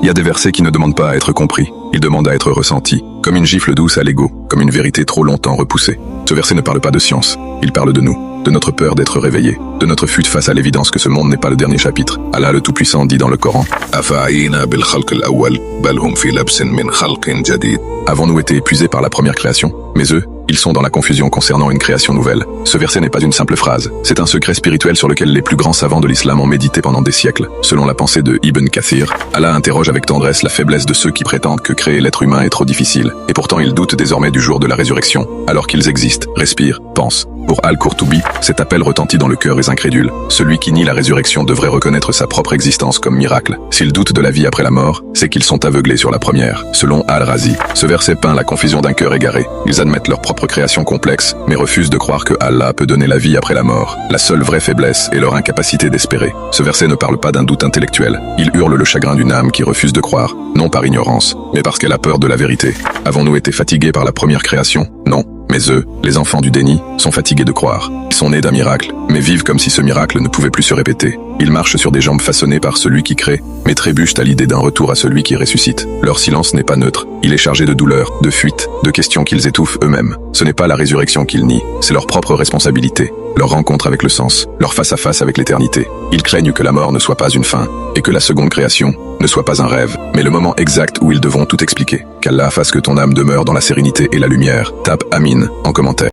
y a des versets qui ne demandent pas à être compris, ils demandent à être ressentis, comme une gifle douce à l'ego, comme une vérité trop longtemps repoussée. Ce verset ne parle pas de science, il parle de nous, de notre peur d'être réveillés, de notre fuite face à l'évidence que ce monde n'est pas le dernier chapitre. Allah le Tout-Puissant dit dans le Coran: Avons-nous été épuisés par la première création? Mais eux, ils sont dans la confusion concernant une création nouvelle. Ce verset n'est pas une simple phrase, c'est un secret spirituel sur lequel les plus grands savants de l'islam ont médité pendant des siècles. Selon la pensée de Ibn Kathir, Allah interroge avec tendresse la faiblesse de ceux qui prétendent que créer l'être humain est trop difficile, et pourtant ils doutent désormais du jour de la résurrection, alors qu'ils existent, respirent, pensent. Pour Al-Qurtubi, cet appel retentit dans le cœur des incrédules. Celui qui nie la résurrection devrait reconnaître sa propre existence comme miracle. S'ils doutent de la vie après la mort, c'est qu'ils sont aveuglés sur la première. Selon Al-Razi, ce verset peint la confusion d'un cœur égaré. Ils admettent leur propre création complexe, mais refusent de croire que Allah peut donner la vie après la mort. La seule vraie faiblesse est leur incapacité d'espérer. Ce verset ne parle pas d'un doute intellectuel. Il hurle le chagrin d'une âme qui refuse de croire, non par ignorance, mais parce qu'elle a peur de la vérité. Avons-nous été fatigués par la première création? Non. Mais eux, les enfants du déni, sont fatigués de croire. Ils sont nés d'un miracle, mais vivent comme si ce miracle ne pouvait plus se répéter. Ils marchent sur des jambes façonnées par celui qui crée, mais trébuchent à l'idée d'un retour à celui qui ressuscite. Leur silence n'est pas neutre, il est chargé de douleur, de fuite, de questions qu'ils étouffent eux-mêmes. Ce n'est pas la résurrection qu'ils nient, c'est leur propre responsabilité, leur rencontre avec le sens, leur face-à-face avec l'éternité. Ils craignent que la mort ne soit pas une fin, et que la seconde création ne soit pas un rêve, mais le moment exact où ils devront tout expliquer. Qu'Allah fasse que ton âme demeure dans la sérénité et la lumière. Tape Amin en commentaire.